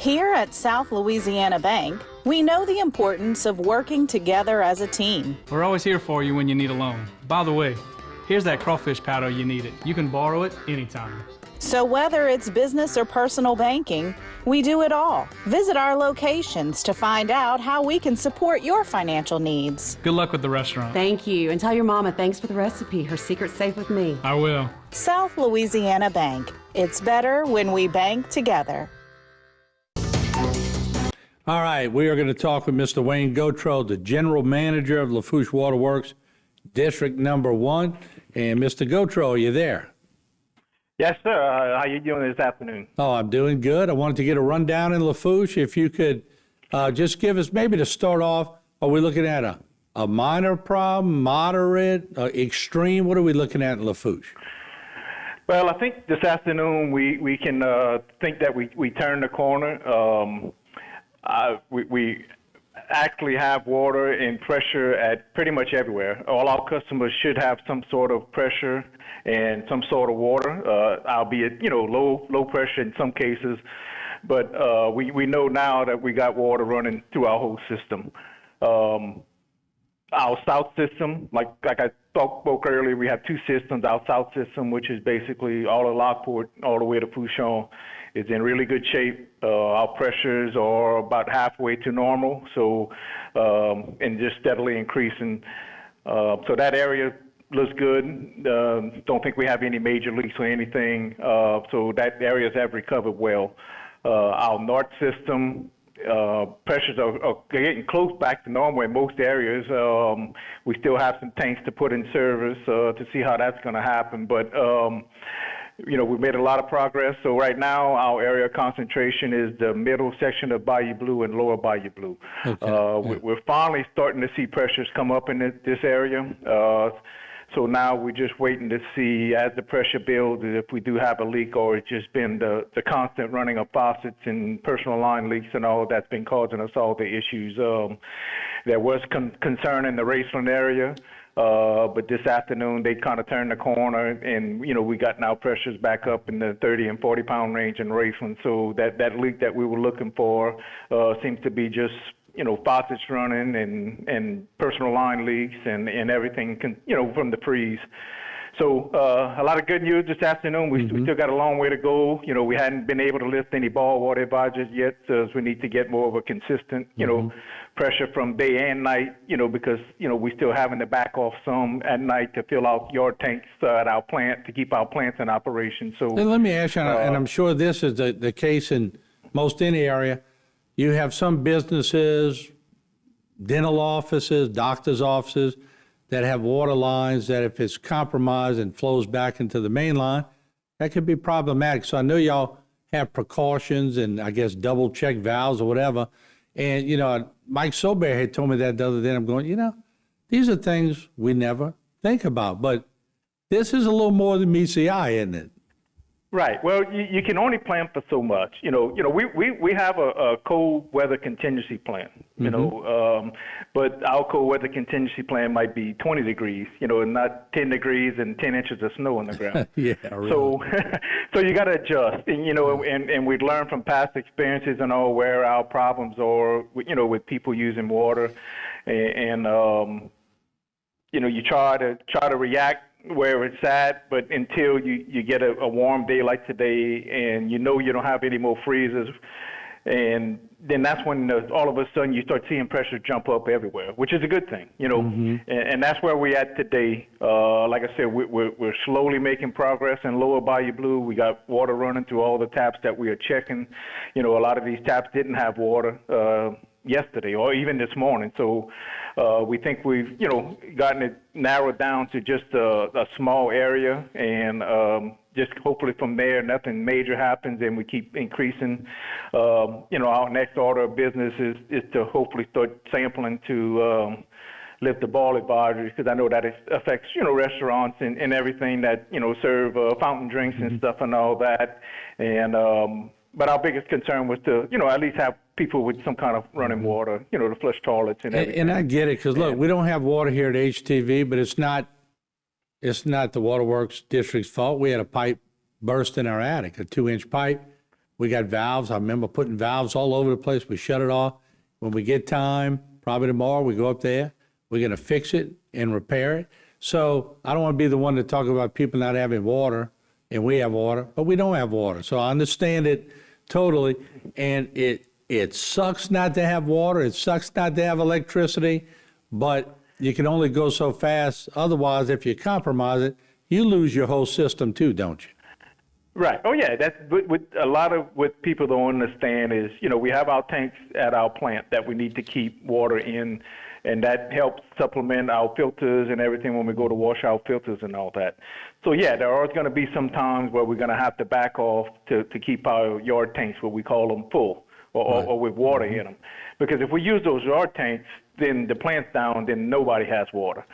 Here at South Louisiana Bank, we know the importance of working together as a team. We're always here for you when you need a loan. By the way, here's that crawfish powder you needed. You can borrow it anytime. So whether it's business or personal banking, we do it all. Visit our locations to find out how we can support your financial needs. Good luck with the restaurant. Thank you. And tell your mama thanks for the recipe. Her secret's safe with me. I will. South Louisiana Bank. It's better when we bank together. All right, we are going to talk with Mr. Wayne Gautreaux, the General Manager of Lafourche WaterWorks, District Number 1. And Mr. Gautreaux, are you there? Yes, sir. How you doing this afternoon? Oh, I'm doing good. I wanted to get a rundown in Lafourche. If you could just give us, maybe to start off, are we looking at a minor problem, moderate, extreme? What are we looking at in Lafourche? Well, I think this afternoon we can think that we turned the corner. We actually have water and pressure at pretty much everywhere. All our customers should have some sort of pressure and some sort of water, albeit low pressure in some cases. But we know now that we got water running through our whole system. Our south system, like I spoke earlier, we have two systems. Our south system, which is basically all of Lockport all the way to Fouchon, is in really good shape. Our pressures are about halfway to normal, so and just steadily increasing. So that area looks good. Don't think we have any major leaks or anything. So that areas have recovered well. Our north system, pressures are getting close back to normal in most areas. We still have some tanks to put in service to see how that's going to happen. But we've made a lot of progress. So right now, our area of concentration is the middle section of Bayou Blue and lower Bayou Blue. Okay. We're finally starting to see pressures come up in this area. So now we're just waiting to see as the pressure builds if we do have a leak, or it's just been the constant running of faucets and personal line leaks and all that's been causing us all the issues. There was concern in the Raceland area. But this afternoon, they kind of turned the corner, and, we got now pressures back up in the 30 and 40 pound range in Raceland. So that leak that we were looking for seems to be just, faucets running and personal line leaks and everything, from the freeze. So a lot of good news this afternoon. We still got a long way to go. We hadn't been able to lift any ball water advisories yet, so we need to get more of a consistent, pressure from day and night, because, we still having to back off some at night to fill out yard tanks at our plant to keep our plants in operation. So and let me ask you, and I'm sure this is the case in most any area, you have some businesses, dental offices, doctor's offices, that have water lines that if it's compromised and flows back into the main line, that could be problematic. So I know y'all have precautions and I guess double check valves or whatever. And, Mike Sobear had told me that the other day. I'm going, these are things we never think about. But this is a little more than meets the eye, isn't it? Right. Well, you can only plan for so much. We have a cold weather contingency plan. But our cold weather contingency plan might be 20 degrees. And not 10 degrees and 10 inches of snow on the ground. Yeah. Really. So you got to adjust. And we've learned from past experiences and all where our problems are. With people using water, and you try to react where it's at, but until you get a warm day like today and you don't have any more freezes, and then that's when all of a sudden you start seeing pressure jump up everywhere, which is a good thing, and that's where we're at today. Like I said, we're slowly making progress in lower Bayou Blue. We got water running through all the taps that we are checking. A lot of these taps didn't have water yesterday or even this morning. So we think we've, gotten it narrowed down to just a small area, and just hopefully from there nothing major happens and we keep increasing. Our next order of business is to hopefully start sampling to lift the ball advisories, because I know that it affects, restaurants and everything that, serve fountain drinks and stuff and all that. And but our biggest concern was to, at least have people with some kind of running water, to flush toilets and everything. And I get it, because look, we don't have water here at HTV, but it's not the WaterWorks district's fault. We had a pipe burst in our attic, a 2-inch pipe. We got valves. I remember putting valves all over the place. We shut it off. When we get time, probably tomorrow, we go up there. We're going to fix it and repair it. So I don't want to be the one to talk about people not having water, and we have water, but we don't have water. So I understand it totally, and it sucks not to have water. It sucks not to have electricity, but you can only go so fast. Otherwise, if you compromise it, you lose your whole system too, don't you? Right. Oh, yeah. That's with a lot of what people don't understand is, we have our tanks at our plant that we need to keep water in, and that helps supplement our filters and everything when we go to wash our filters and all that. So, yeah, there are going to be some times where we're going to have to back off to keep our yard tanks, what we call them, full or with water in them. Because if we use those yard tanks, then the plant's down, then nobody has water.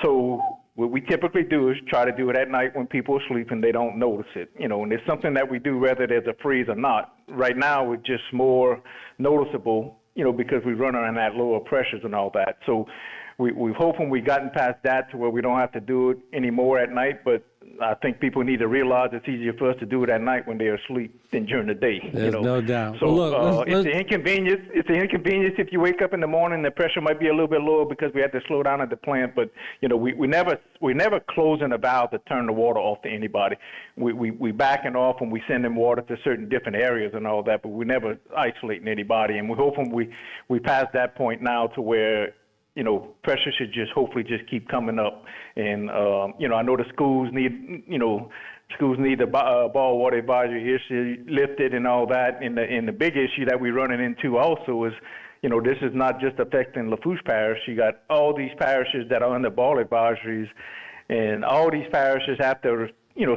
So what we typically do is try to do it at night when people are sleeping, they don't notice it, and it's something that we do whether there's a freeze or not. Right now, it's just more noticeable, because we run on at lower pressures and all that. So we're hoping we've gotten past that to where we don't have to do it anymore at night, but I think people need to realize it's easier for us to do it at night when they're asleep than during the day. There's no doubt. So well, look, it's an inconvenience. It's an inconvenience if you wake up in the morning, the pressure might be a little bit lower because we had to slow down at the plant. But we never closing a valve to turn the water off to anybody. We backing off when we send them water to certain different areas and all that, but we never isolating anybody. And we're hoping we pass that point now to where pressure should hopefully just keep coming up. And, I know the schools need the ball water advisory issue lifted and all that. And the big issue that we're running into also is, this is not just affecting Lafourche Parish. You got all these parishes that are under ball advisories, and all these parishes have to,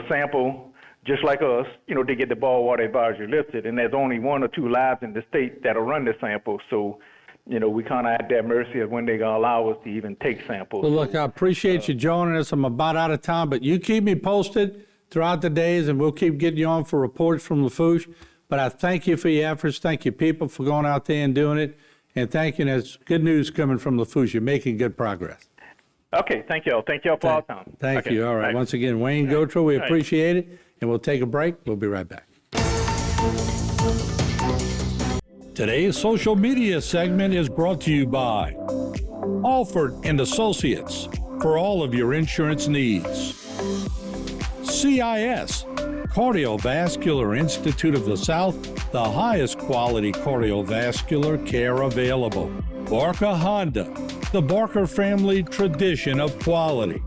sample just like us, to get the ball water advisory lifted. And there's only 1 or 2 labs in the state that'll run the sample. So, we kind of at their mercy of when they're going to allow us to even take samples. Well, look, I appreciate you joining us. I'm about out of time, but you keep me posted throughout the days, and we'll keep getting you on for reports from Lafourche. But I thank you for your efforts. Thank you, people, for going out there and doing it. And thank you. And it's good news coming from Lafourche. You're making good progress. Okay, thank you all. Thank you all for all the time. Thank okay. you. All right. Once again, Wayne Gautreaux, we appreciate it. And we'll take a break. We'll be right back. Today's social media segment is brought to you by Alford and Associates for all of your insurance needs. CIS, Cardiovascular Institute of the South, the highest quality cardiovascular care available. Barker Honda, the Barker family tradition of quality.